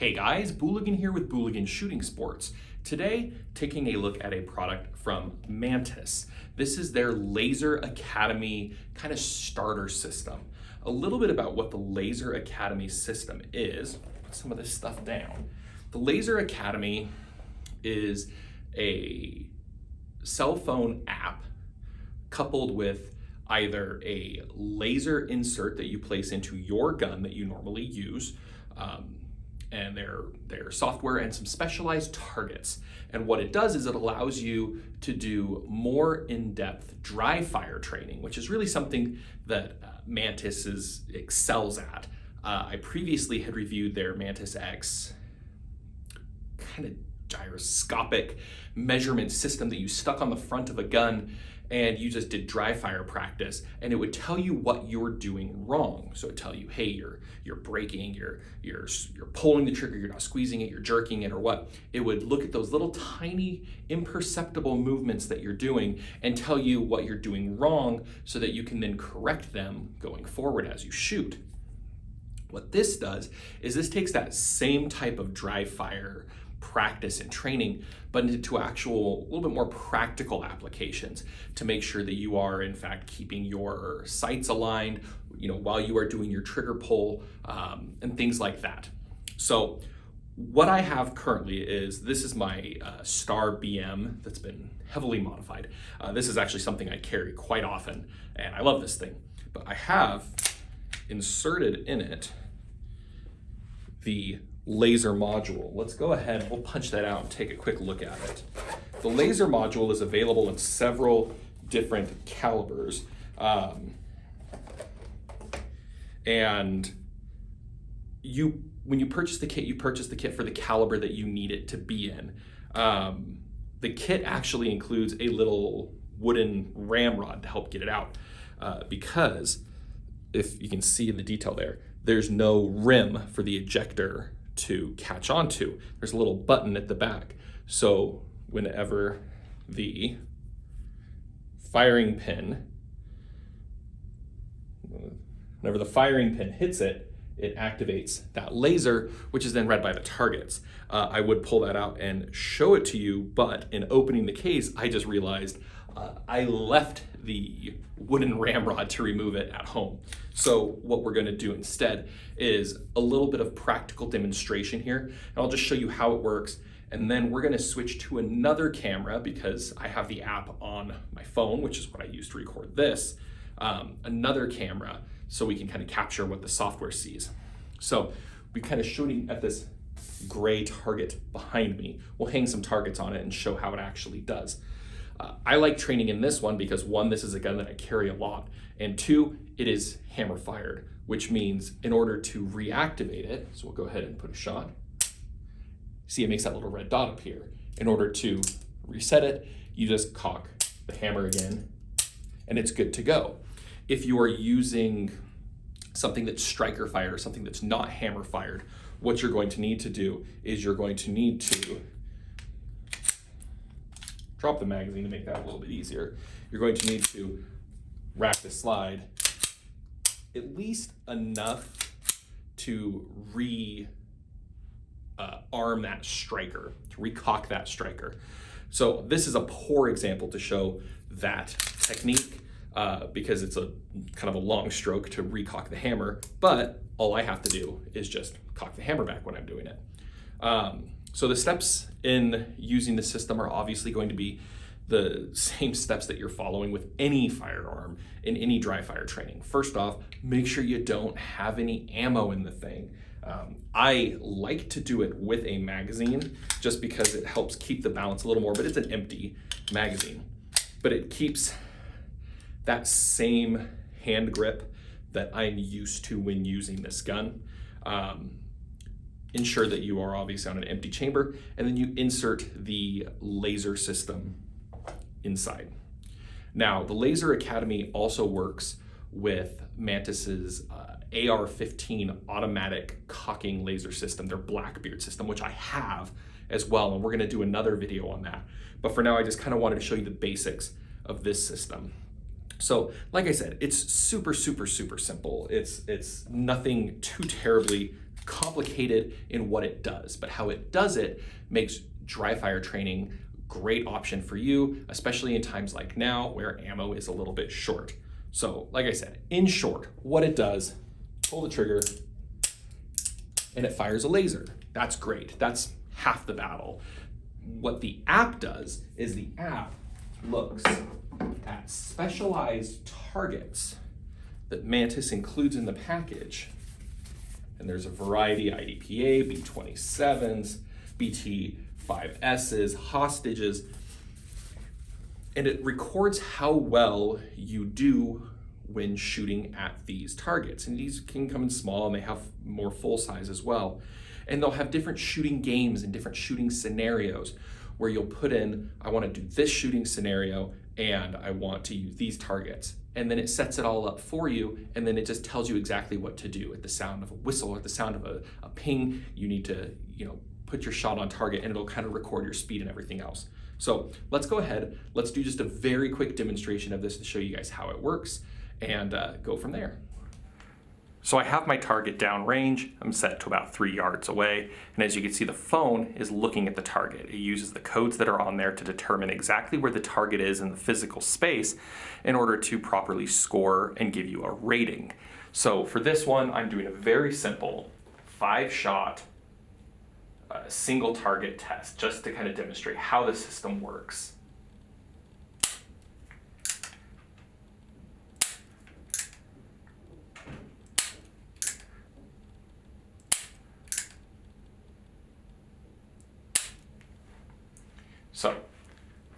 Hey guys, Booligan here with Booligan Shooting Sports. Today, taking a look at a product from Mantis. This is their Laser Academy kind of starter system. A little bit about what the Laser Academy system is. Put some of this stuff down. The Laser Academy is a cell phone app coupled with either a laser insert that you place into your gun that you normally use, and their software and some specialized targets. And what it does is it allows you to do more in-depth dry fire training, which is really something that Mantis excels at. I previously had reviewed their Mantis X kind of gyroscopic measurement system that you stuck on the front of a gun and you just did dry fire practice, and it would tell you what you're doing wrong. So it'd tell you, hey, you're braking, you're pulling the trigger, you're not squeezing it, you're jerking it, or what. It would look at those little tiny imperceptible movements that you're doing and tell you what you're doing wrong so that you can then correct them going forward as you shoot. What this does is this takes that same type of dry fire practice and training, but into actual, a little bit more practical applications to make sure that you are in fact keeping your sights aligned, while you are doing your trigger pull, and things like that. So what I have currently is, this is my Star BM that's been heavily modified. This is actually something I carry quite often, and I love this thing. But I have inserted in it the laser module. Let's go ahead, we'll punch that out and take a quick look at it. The laser module is available in several different calibers. And when you purchase the kit, you purchase the kit for the caliber that you need it to be in. The kit actually includes a little wooden ramrod to help get it out, because if you can see in the detail there, there's no rim for the ejector to catch onto. There's a little button at the back. So whenever the firing pin hits it, it activates that laser, which is then read by the targets. I would pull that out and show it to you, but in opening the case, I just realized I left the wooden ramrod to remove it at home. So what we're gonna do instead is a little bit of practical demonstration here, and I'll just show you how it works, and then we're gonna switch to another camera because I have the app on my phone, which is what I use to record this, another camera, so we can kind of capture what the software sees. So we kind of shooting at this gray target behind me. We'll hang some targets on it and show how it actually does. I like training in this one because one, this is a gun that I carry a lot, and two, it is hammer fired, which means in order to reactivate it, so we'll go ahead and put a shot. See, it makes that little red dot up here. In order to reset it, you just cock the hammer again, and it's good to go. If you are using something that's striker fired or something that's not hammer fired, what you're going to need to do is you're going to need to drop the magazine to make that a little bit easier. You're going to need to rack the slide at least enough to arm that striker, to recock that striker. So this is a poor example to show that technique because it's a kind of a long stroke to recock the hammer, but all I have to do is just cock the hammer back when I'm doing it. So the steps in using the system are obviously going to be the same steps that you're following with any firearm in any dry fire training. First off, make sure you don't have any ammo in the thing. I like to do it with a magazine just because it helps keep the balance a little more, but it's an empty magazine. But it keeps that same hand grip that I'm used to when using this gun. Ensure that you are obviously on an empty chamber, and then you insert the laser system inside. Now, the Laser Academy also works with Mantis's AR-15 automatic cocking laser system, their Blackbeard system, which I have as well, and we're gonna do another video on that. But for now, I just kind of wanted to show you the basics of this system. So, like I said, it's super, super, super simple. It's nothing too terribly complicated in what it does, but how it does it makes dry fire training a great option for you, especially in times like now where ammo is a little bit short. So like I said, in short, what it does, pull the trigger and it fires a laser. That's great. That's half the battle. What the app does is the app looks at specialized targets that Mantis includes in the package. And there's a variety: IDPA, B-27s, BT-5Ss, hostages. And it records how well you do when shooting at these targets. And these can come in small and they have more full size as well. And they'll have different shooting games and different shooting scenarios where you'll put in, I want to do this shooting scenario and I want to use these targets. And then it sets it all up for you, and then it just tells you exactly what to do. At the sound of a whistle or at the sound of a ping, you need to put your shot on target, and it'll kind of record your speed and everything else. So let's go ahead, let's do just a very quick demonstration of this to show you guys how it works, and go from there. So I have my target downrange. I'm set to about 3 yards away. And as you can see, the phone is looking at the target. It uses the codes that are on there to determine exactly where the target is in the physical space in order to properly score and give you a rating. So for this one, I'm doing a very simple 5-shot single target test just to kind of demonstrate how the system works. So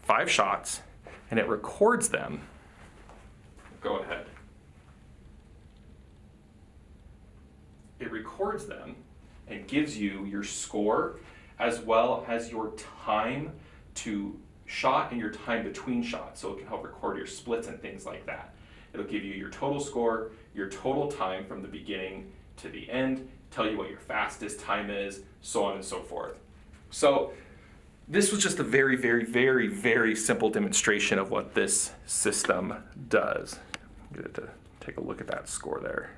5 shots, and it records them. Go ahead. It records them and gives you your score as well as your time to shot and your time between shots. So it can help record your splits and things like that. It'll give you your total score, your total time from the beginning to the end, tell you what your fastest time is, so on and so forth. So this was just a very, very, very, very simple demonstration of what this system does. Get it to take a look at that score there.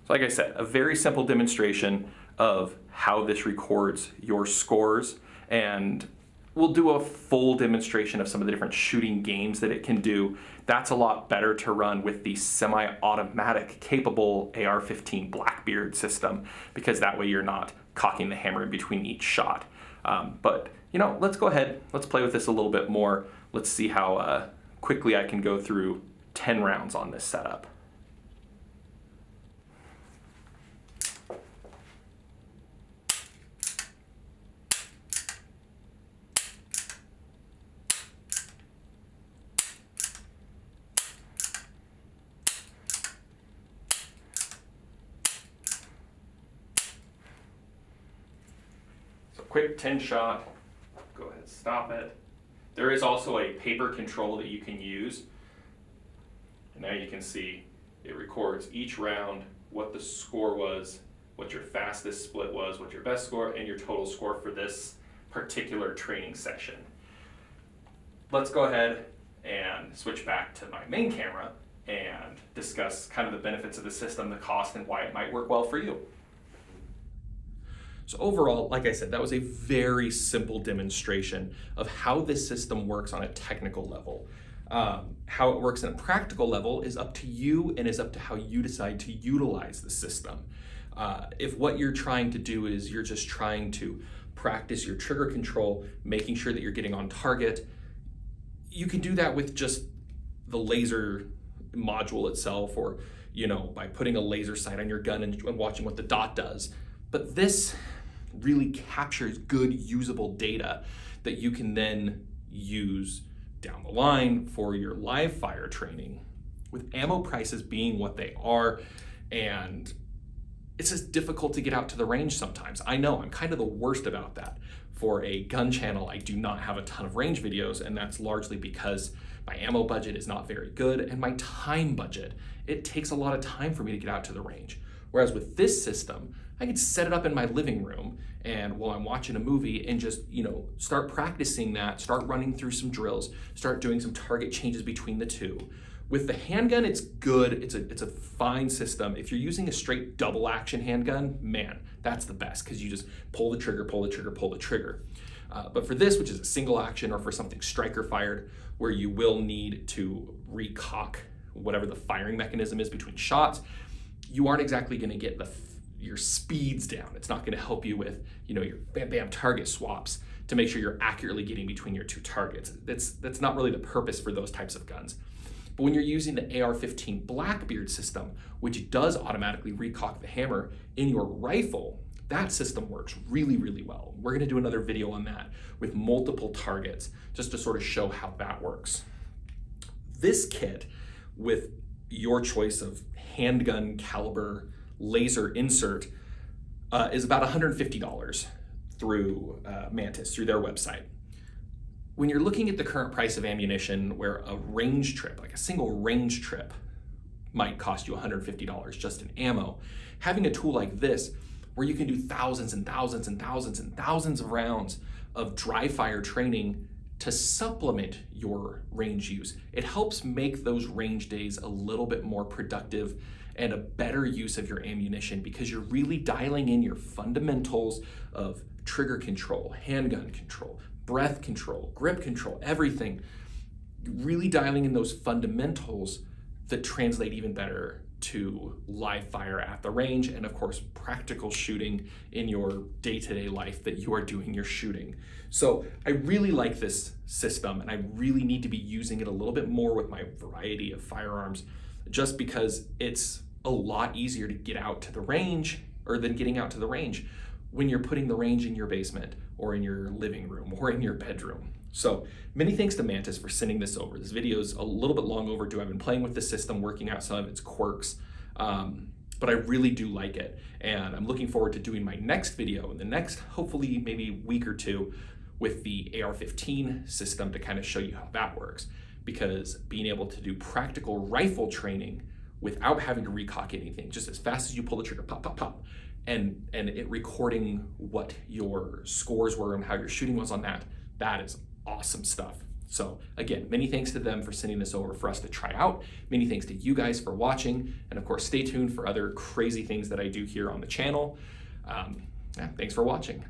So like I said, a very simple demonstration of how this records your scores, and we'll do a full demonstration of some of the different shooting games that it can do. That's a lot better to run with the semi-automatic capable AR-15 Blackbeard system, because that way you're not cocking the hammer in between each shot. But let's go ahead, let's play with this a little bit more. Let's see how quickly I can go through 10 rounds on this setup. Quick 10 shot, go ahead and stop it. There is also a paper control that you can use. And now you can see it records each round, what the score was, what your fastest split was, what your best score, and your total score for this particular training session. Let's go ahead and switch back to my main camera and discuss kind of the benefits of the system, the cost, and why it might work well for you. So overall, like I said, that was a very simple demonstration of how this system works on a technical level. How it works on a practical level is up to you and is up to how you decide to utilize the system. If what you're trying to do is you're just trying to practice your trigger control, making sure that you're getting on target, you can do that with just the laser module itself, or by putting a laser sight on your gun and watching what the dot does. But this really captures good usable data that you can then use down the line for your live fire training. With ammo prices being what they are, and it's just difficult to get out to the range sometimes. I know, I'm kind of the worst about that. For a gun channel, I do not have a ton of range videos, and that's largely because my ammo budget is not very good, and my time budget, it takes a lot of time for me to get out to the range. Whereas with this system, I could set it up in my living room and while I'm watching a movie and just, start practicing that, start running through some drills, start doing some target changes between the two. With the handgun, it's good. It's a fine system. If you're using a straight double action handgun, man, that's the best because you just pull the trigger, pull the trigger, pull the trigger. But for this, which is a single action, or for something striker fired, where you will need to recock whatever the firing mechanism is between shots, you aren't exactly going to get your speeds down. It's not going to help you with your bam bam target swaps to make sure you're accurately getting between your two targets. That's not really the purpose for those types of guns. But when you're using the AR-15 Blackbeard system, which does automatically recock the hammer in your rifle, that system works really, really well. We're going to do another video on that with multiple targets just to sort of show how that works. This kit with your choice of handgun caliber laser insert is about $150 through Mantis, through their website. When you're looking at the current price of ammunition, where a range trip, like a single range trip, might cost you $150 just in ammo, having a tool like this, where you can do thousands and thousands and thousands and thousands of rounds of dry fire training to supplement your range use, it helps make those range days a little bit more productive and a better use of your ammunition, because you're really dialing in your fundamentals of trigger control, handgun control, breath control, grip control, everything. Really dialing in those fundamentals that translate even better to live fire at the range, and of course practical shooting in your day-to-day life that you are doing your shooting. So I really like this system, and I really need to be using it a little bit more with my variety of firearms, just because it's a lot easier to get out to the range, or than getting out to the range when you're putting the range in your basement or in your living room or in your bedroom. So many thanks to Mantis for sending this over. This video is a little bit long overdue. I've been playing with the system, working out some of its quirks, but I really do like it. And I'm looking forward to doing my next video in the next, hopefully maybe week or two, with the AR-15 system to kind of show you how that works. Because being able to do practical rifle training without having to recock anything, just as fast as you pull the trigger, pop, pop, pop, and it recording what your scores were and how your shooting was on that, that is awesome stuff. So again, many thanks to them for sending this over for us to try out. Many thanks to you guys for watching. And of course, stay tuned for other crazy things that I do here on the channel. Thanks for watching.